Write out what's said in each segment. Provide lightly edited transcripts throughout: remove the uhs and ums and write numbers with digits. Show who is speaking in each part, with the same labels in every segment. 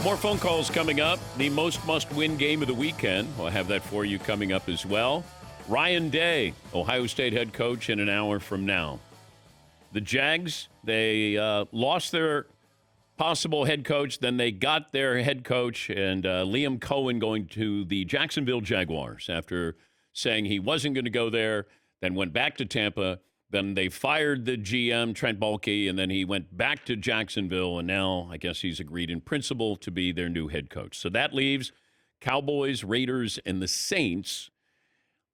Speaker 1: More phone calls coming up. The most must-win game of the weekend. We'll have that for you coming up as well. Ryan Day, Ohio State head coach, in an hour from now. The Jags, they lost their possible head coach. Then they got their head coach, and Liam Cohen going to the Jacksonville Jaguars after saying he wasn't going to go there, then went back to Tampa. Then they fired the GM, Trent Baalke, and then he went back to Jacksonville, and now I guess he's agreed in principle to be their new head coach. So that leaves Cowboys, Raiders, and the Saints.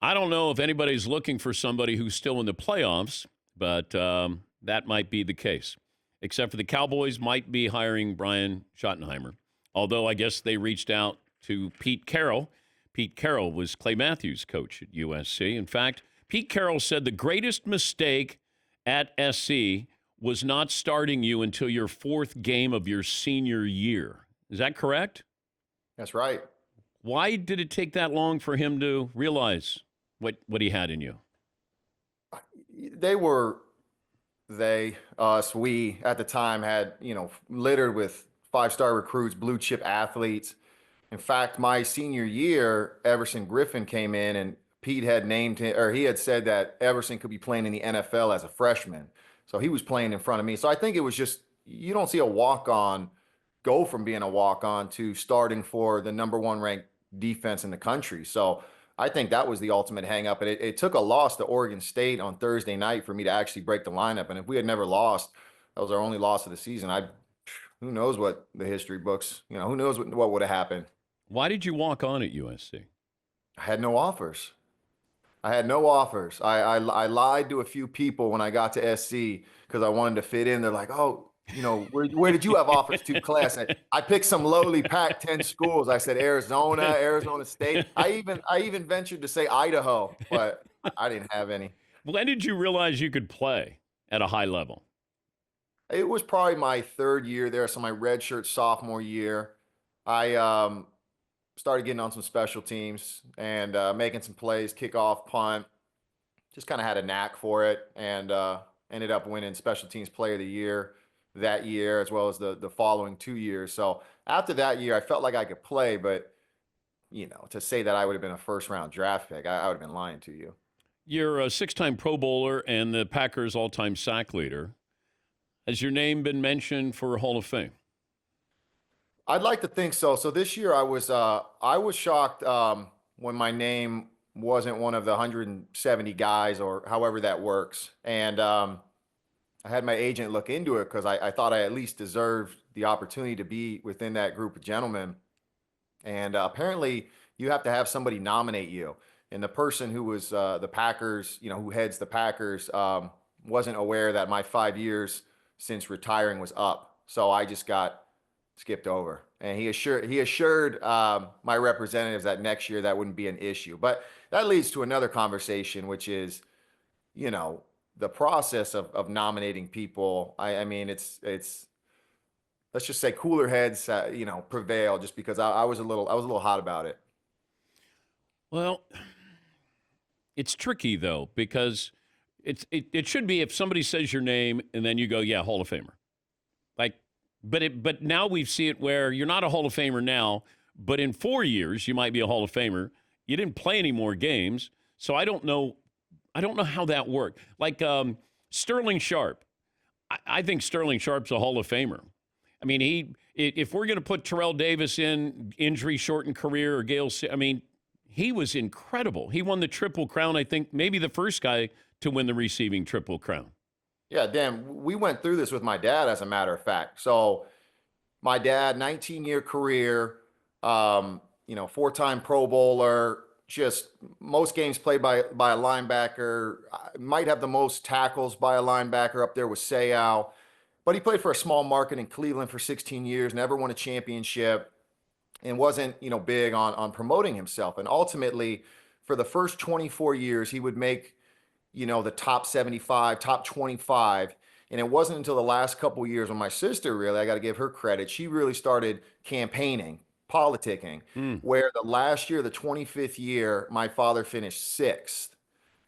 Speaker 1: I don't know if anybody's looking for somebody who's still in the playoffs, but that might be the case. Except for the Cowboys might be hiring Brian Schottenheimer, although I guess they reached out to Pete Carroll. Pete Carroll was Clay Matthews' coach at USC. In fact, Pete Carroll said the greatest mistake at SC was not starting you until your fourth game of your senior year. Is that correct?
Speaker 2: That's right.
Speaker 1: Why did it take that long for him to realize what he had in you?
Speaker 2: We at the time had, littered with five-star recruits, blue chip athletes. In fact, my senior year, Everson Griffin came in and Pete had named him, or he had said that Everson could be playing in the NFL as a freshman. So he was playing in front of me. So I think it was just, you don't see a walk-on go from being a walk-on to starting for the number one ranked defense in the country. So I think that was the ultimate hang-up. And it took a loss to Oregon State on Thursday night for me to actually break the lineup. And if we had never lost, that was our only loss of the season. Who knows what the history books, who knows what would have happened.
Speaker 1: Why did you walk on at USC?
Speaker 2: I had no offers. I lied to a few people when I got to SC because I wanted to fit in. They're like, oh, where did you have offers to, class? I picked some lowly Pac-10 schools. I said Arizona State. I even ventured to say Idaho, but I didn't have any.
Speaker 1: When did you realize you could play at a high level?
Speaker 2: It was probably my third year there, so my redshirt sophomore year. I started getting on some special teams and making some plays, kickoff, punt. Just kind of had a knack for it, and ended up winning Special Teams Player of the Year that year, as well as the following 2 years. So after that year, I felt like I could play, but to say that I would have been a first-round draft pick, I would have been lying to you.
Speaker 1: You're a six-time Pro Bowler and the Packers' all-time sack leader. Has your name been mentioned for Hall of Fame?
Speaker 2: I'd like to think so. So this year I was shocked when my name wasn't one of the 170 guys, or however that works. And I had my agent look into it because I thought I at least deserved the opportunity to be within that group of gentlemen. And apparently you have to have somebody nominate you. And the person who was the Packers, who heads the Packers, wasn't aware that my 5 years since retiring was up. So I just got skipped over, and he assured my representatives that next year that wouldn't be an issue. But that leads to another conversation, which is, the process of nominating people. I mean, it's let's just say cooler heads, prevail, just because I was a little hot about it.
Speaker 1: Well, it's tricky though, because it should be if somebody says your name and then you go, yeah, Hall of Famer. But now we see it where you're not a Hall of Famer now, but in 4 years you might be a Hall of Famer. You didn't play any more games, so I don't know how that worked. Like Sterling Sharp, I think Sterling Sharp's a Hall of Famer. I mean, if we're going to put Terrell Davis in injury-shortened career, or Gale, he was incredible. He won the Triple Crown, I think, maybe the first guy to win the receiving Triple Crown.
Speaker 2: Yeah, Dan, we went through this with my dad, as a matter of fact. So my dad, 19-year career, four-time Pro Bowler, just most games played by a linebacker, might have the most tackles by a linebacker up there with Seau. But he played for a small market in Cleveland for 16 years, never won a championship, and wasn't, big on promoting himself. And ultimately, for the first 24 years, he would make the top 75, top 25. And it wasn't until the last couple of years when my sister, really, I got to give her credit, she really started campaigning, politicking, where the last year, the 25th year, my father finished sixth.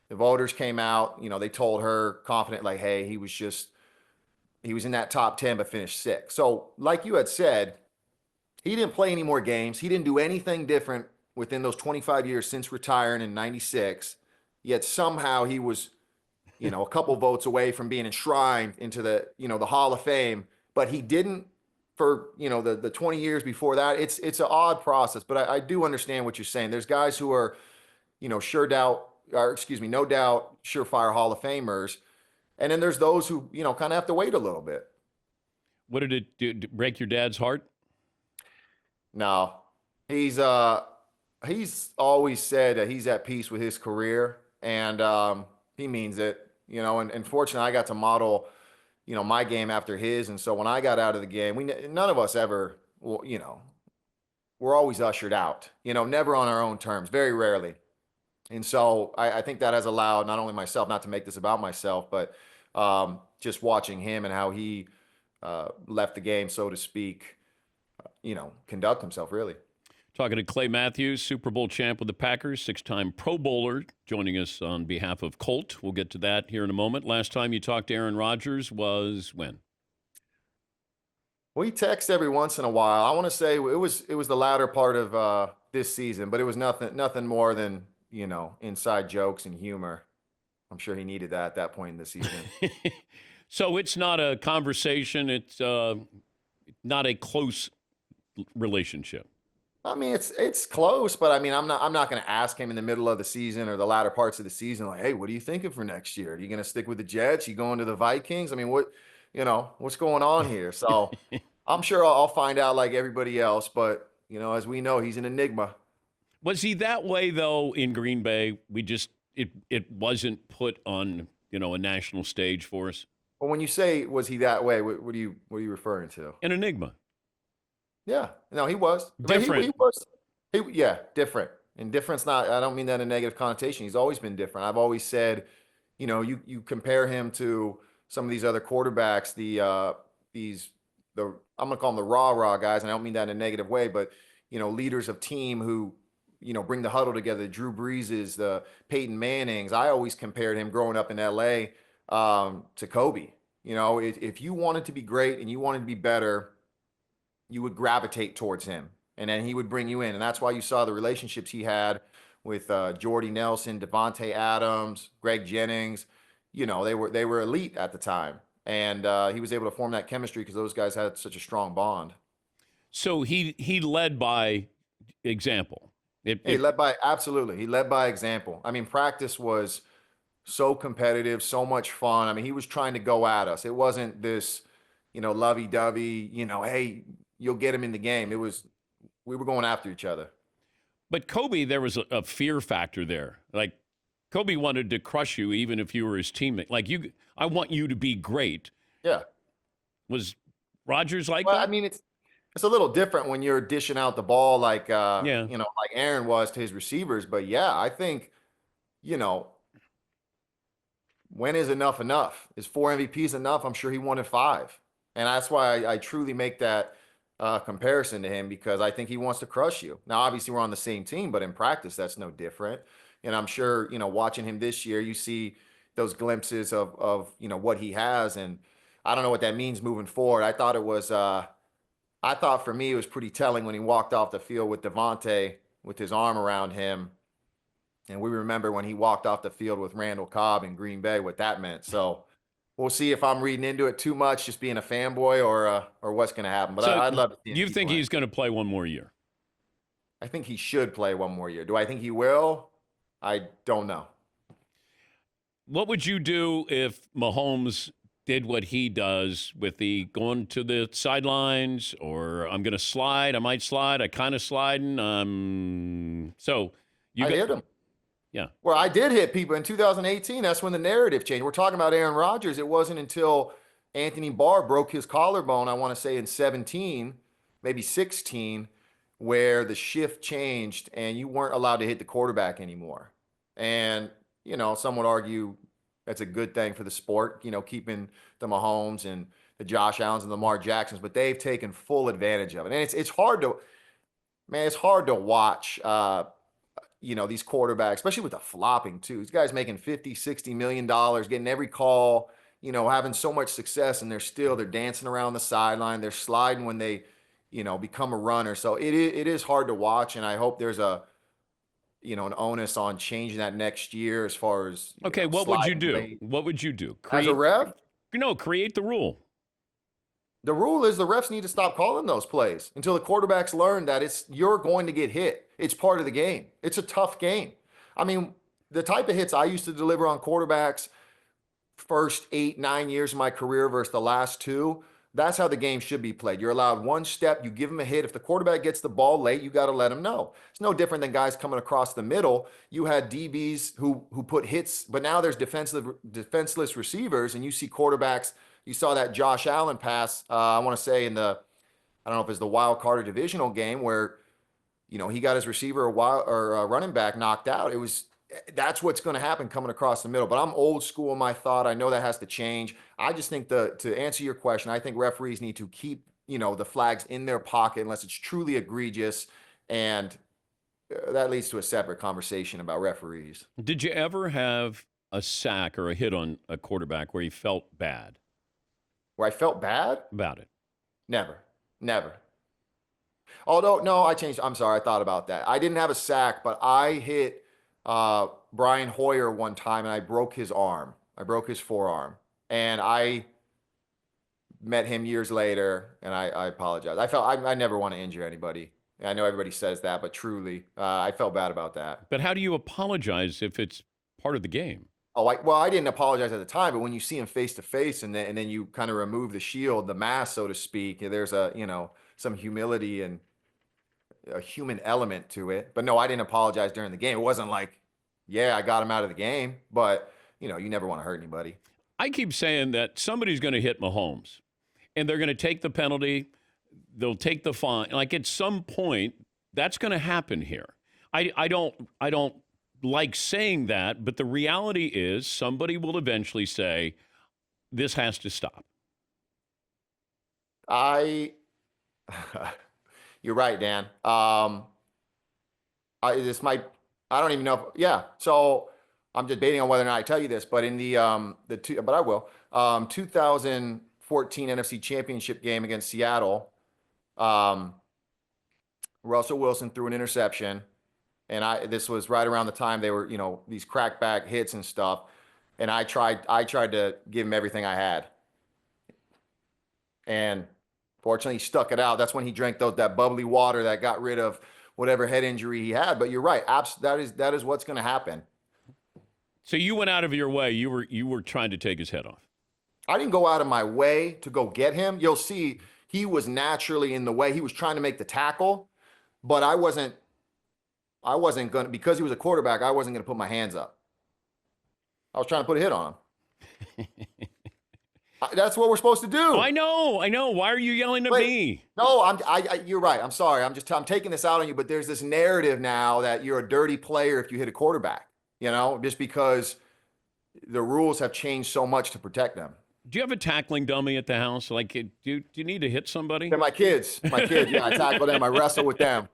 Speaker 2: The voters came out, they told her confident, like, hey, he was in that top 10, but finished sixth. So like you had said, He didn't play any more games. He didn't do anything different within those 25 years since retiring in 96. Yet somehow he was, a couple votes away from being enshrined into the Hall of Fame, but he didn't for, the 20 years before that. It's an odd process, but I do understand what you're saying. There's guys who are, no doubt, surefire Hall of Famers. And then there's those who, kind of have to wait a little bit.
Speaker 1: What did it do? Break your dad's heart?
Speaker 2: No, he's always said that he's at peace with his career, and he means it. And fortunately, I got to model, my game after his. And so when I got out of the game, none of us ever, well, we're always ushered out. Never on our own terms, very rarely. And so I think that has allowed not only myself, not to make this about myself, but just watching him and how he left the game, so to speak, conduct himself really.
Speaker 1: Talking to Clay Matthews, Super Bowl champ with the Packers, six-time Pro Bowler, joining us on behalf of Colt. We'll get to that here in a moment. Last time you talked to Aaron Rodgers was when?
Speaker 2: We text every once in a while. I want to say it was the latter part of this season, but it was nothing more than, inside jokes and humor. I'm sure he needed that at that point in the season.
Speaker 1: So it's not a conversation. It's not a close relationship.
Speaker 2: I mean, it's close, but I mean, I'm not going to ask him in the middle of the season or the latter parts of the season, like, hey, what are you thinking for next year? Are you going to stick with the Jets? You going to the Vikings? I mean, what's going on here? So I'm sure I'll find out like everybody else, but as we know, he's an enigma.
Speaker 1: Was he that way though in Green Bay? It wasn't put on, a national stage for us.
Speaker 2: Well, when you say was he that way, what are you referring to?
Speaker 1: An enigma.
Speaker 2: Yeah, no, he was
Speaker 1: different.
Speaker 2: He was, different. And different's not. I don't mean that in a negative connotation. He's always been different. I've always said, you compare him to some of these other quarterbacks, I'm gonna call them the rah guys, and I don't mean that in a negative way, but leaders of team who bring the huddle together. Drew Breeses, the Peyton Mannings. I always compared him growing up in L.A. To Kobe. If you wanted to be great and you wanted to be better, you would gravitate towards him, and then he would bring you in. And that's why you saw the relationships he had with Jordy Nelson, Devontae Adams, Greg Jennings. They were elite at the time, and he was able to form that chemistry because those guys had such a strong bond.
Speaker 1: So he led by example.
Speaker 2: He led by example. I mean, practice was so competitive, so much fun. I mean, he was trying to go at us. It wasn't this, lovey-dovey, hey, you'll get him in the game. We were going after each other.
Speaker 1: But Kobe, there was a fear factor there. Like, Kobe wanted to crush you even if you were his teammate. Like, I want you to be great.
Speaker 2: Yeah.
Speaker 1: Was Rodgers like
Speaker 2: that?
Speaker 1: I
Speaker 2: mean, it's a little different when you're dishing out the ball like, like Aaron was to his receivers. But yeah, I think, when is enough enough? Is 4 MVPs enough? I'm sure he wanted 5. And that's why I truly make that comparison to him, because I think he wants to crush you. Now, obviously, we're on the same team, but in practice, that's no different. And I'm sure, watching him this year, you see those glimpses of what he has. And I don't know what that means moving forward. I thought for me, it was pretty telling when he walked off the field with Devontae with his arm around him. And we remember when he walked off the field with Randall Cobb in Green Bay, what that meant. So we'll see if I'm reading into it too much, just being a fanboy, or what's going to happen. But I'd love to see him.
Speaker 1: You think he's going to play one more year?
Speaker 2: I think he should play one more year. Do I think he will? I don't know.
Speaker 1: What would you do if Mahomes did what he does with the going to the sidelines, or I'm going to slide, I might slide, I kind of sliding? I
Speaker 2: hit him.
Speaker 1: Yeah.
Speaker 2: Well, I did hit people in 2018. That's when the narrative changed. We're talking about Aaron Rodgers. It wasn't until Anthony Barr broke his collarbone, I want to say in 17, maybe 16, where the shift changed and you weren't allowed to hit the quarterback anymore. And, some would argue that's a good thing for the sport, keeping the Mahomes and the Josh Allens and Lamar Jacksons, but they've taken full advantage of it. And it's hard to watch, these quarterbacks, especially with the flopping too. These guys making $50, $60 million, getting every call, having so much success, and they're dancing around the sideline. They're sliding when they, become a runner. So it is hard to watch, and I hope there's an onus on changing that next year as far as
Speaker 1: Okay, what would you
Speaker 2: sliding
Speaker 1: do?
Speaker 2: late.
Speaker 1: What would you do?
Speaker 2: As a ref,
Speaker 1: Create the rule.
Speaker 2: the rule is the refs need to stop calling those plays until the quarterbacks learn that you're going to get hit. It's part of the game. It's a tough game. I mean, the type of hits I used to deliver on quarterbacks first 8-9 years of my career versus the last two, that's how the game should be played. You're allowed one step, you give him a hit. If the quarterback gets the ball late, you got to let him know. It's no different than guys coming across the middle. You had DBs who put hits, but now there's defenseless receivers, and you see quarterbacks. You saw that Josh Allen pass, I want to say I don't know if it's the wild card or divisional game where, he got his receiver or a running back knocked out. That's what's going to happen coming across the middle. But I'm old school in my thought. I know that has to change. I just think to answer your question, I think referees need to keep, the flags in their pocket unless it's truly egregious. And that leads to a separate conversation about referees.
Speaker 1: Did you ever have a sack or a hit on a quarterback where you felt bad
Speaker 2: Where I felt bad?
Speaker 1: about it?
Speaker 2: Never. Although, no, I changed. I'm sorry. I thought about that. I didn't have a sack, but I hit Brian Hoyer one time and I broke his arm. I broke his forearm. And I met him years later and I apologize. I never want to injure anybody. I know everybody says that, but truly, I felt bad about that.
Speaker 1: But how do you apologize if it's part of the game?
Speaker 2: Oh, I didn't apologize at the time, but when you see him face to face and then you kind of remove the shield, the mask, so to speak, there's some humility and a human element to it. But no, I didn't apologize during the game. It wasn't like, yeah, I got him out of the game, but you never want to hurt anybody.
Speaker 1: I keep saying that somebody's going to hit Mahomes and they're going to take the penalty. They'll take the fine. Like at some point, that's going to happen here. I don't like saying that, but the reality is somebody will eventually say, this has to stop.
Speaker 2: You're right, Dan. I don't even know. Yeah. So I'm debating on whether or not I tell you this, but in but I will. 2014 NFC Championship game against Seattle, Russell Wilson threw an interception, and this was right around the time they were, these crackback hits and stuff, and I tried to give him everything I had, and fortunately, he stuck it out. That's when he drank that bubbly water that got rid of whatever head injury he had. But you're right. That is what's going to happen.
Speaker 1: So you went out of your way. You were trying to take his head off.
Speaker 2: I didn't go out of my way to go get him. You'll see he was naturally in the way. He was trying to make the tackle, but I wasn't going to, because he was a quarterback, I wasn't going to put my hands up. I was trying to put a hit on him. That's what we're supposed to do.
Speaker 1: Oh, I know. Why are you yelling at me?
Speaker 2: No, you're right. I'm sorry. I'm taking this out on you, but there's this narrative now that you're a dirty player if you hit a quarterback, just because the rules have changed so much to protect them.
Speaker 1: Do you have a tackling dummy at the house? Like, do you need to hit somebody?
Speaker 2: They're my kids. Yeah, I tackle them. I wrestle with them.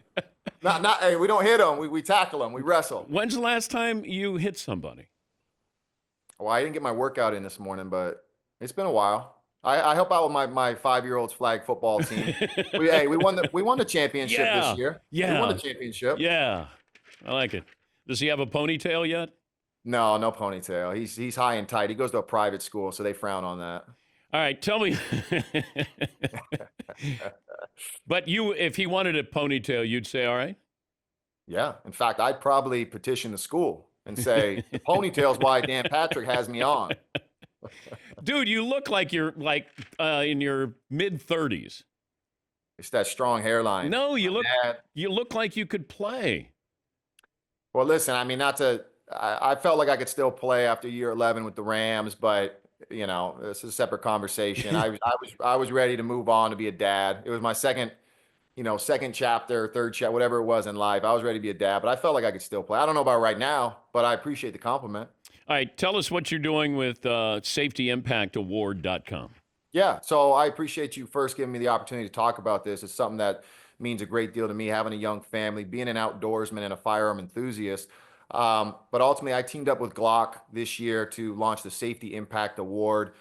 Speaker 2: Hey, we don't hit them. We tackle them. We wrestle.
Speaker 1: When's the last time you hit somebody?
Speaker 2: Well, I didn't get my workout in this morning, but it's been a while. I help out with my 5-year-old's flag football team. We won the championship this year.
Speaker 1: Yeah.
Speaker 2: We won the championship.
Speaker 1: Yeah. I like it. Does he have a ponytail yet?
Speaker 2: No ponytail. He's high and tight. He goes to a private school, so they frown on that.
Speaker 1: All right, tell me. But if he wanted a ponytail, you'd say, all right?
Speaker 2: Yeah. In fact, I'd probably petition the school and say, the ponytail's why Dan Patrick has me on.
Speaker 1: Dude, you look like you're in your mid-30s.
Speaker 2: It's that strong hairline.
Speaker 1: No, you look like you could play.
Speaker 2: Well, listen, I mean, I felt like I could still play after year 11 with the Rams, but this is a separate conversation. I was ready to move on to be a dad. It was my second chapter, third chapter, whatever it was in life. I was ready to be a dad, but I felt like I could still play. I don't know about right now, but I appreciate the compliment.
Speaker 1: All right, tell us what you're doing with safetyimpactaward.com.
Speaker 2: Yeah, so I appreciate you first giving me the opportunity to talk about this. It's something that means a great deal to me, having a young family, being an outdoorsman and a firearm enthusiast. But ultimately, I teamed up with Glock this year to launch the Safety Impact Award.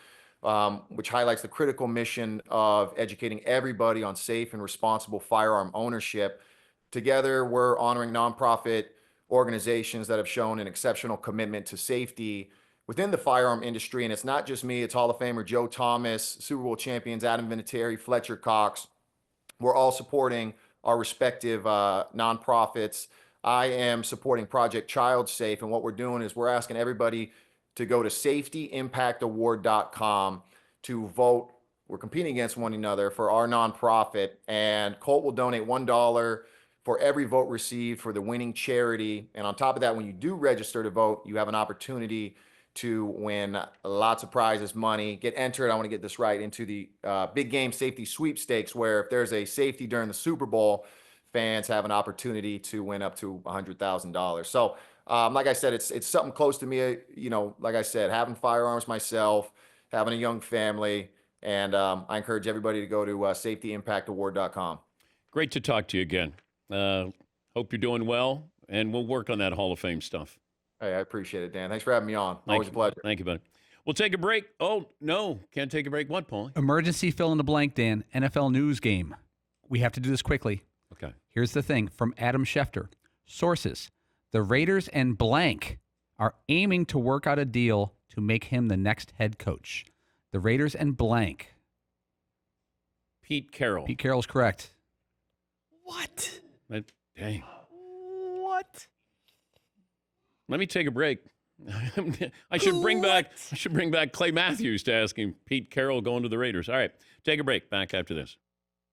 Speaker 2: which highlights the critical mission of educating everybody on safe and responsible firearm ownership. Together, we're honoring nonprofit organizations that have shown an exceptional commitment to safety within the firearm industry. And it's not just me, it's Hall of Famer Joe Thomas, Super Bowl champions Adam Vinatieri, Fletcher Cox. We're all supporting our respective nonprofits. I am supporting Project Child Safe, and what we're doing is we're asking everybody to go to safetyimpactaward.com to vote. We're competing against one another for our nonprofit, and Colt will donate $1 for every vote received for the winning charity. And on top of that, when you do register to vote, you have an opportunity to win lots of prizes, money, get entered. I want to get this right, into the big game safety sweepstakes, where if there's a safety during the Super Bowl, fans have an opportunity to win up to $100,000. So, like I said, it's something close to me. Like I said, having firearms myself, having a young family, and I encourage everybody to go to safetyimpactaward.com.
Speaker 1: Great to talk to you again. Hope you're doing well, and we'll work on that Hall of Fame stuff.
Speaker 2: Hey, I appreciate it, Dan. Thanks for having me on. Always a pleasure.
Speaker 1: Thank you, buddy. We'll take a break. Oh, no, can't take a break. What, Paulie?
Speaker 3: Emergency fill in the blank, Dan. NFL news game. We have to do this quickly.
Speaker 1: Okay.
Speaker 3: Here's the thing from Adam Schefter. Sources: the Raiders and blank are aiming to work out a deal to make him the next head coach. The Raiders and blank.
Speaker 1: Pete Carroll.
Speaker 3: Pete Carroll's correct.
Speaker 4: What?
Speaker 1: Dang.
Speaker 4: What?
Speaker 1: Let me take a break. I should bring back Clay Matthews to ask him. Pete Carroll going to the Raiders. All right, take a break. Back after this.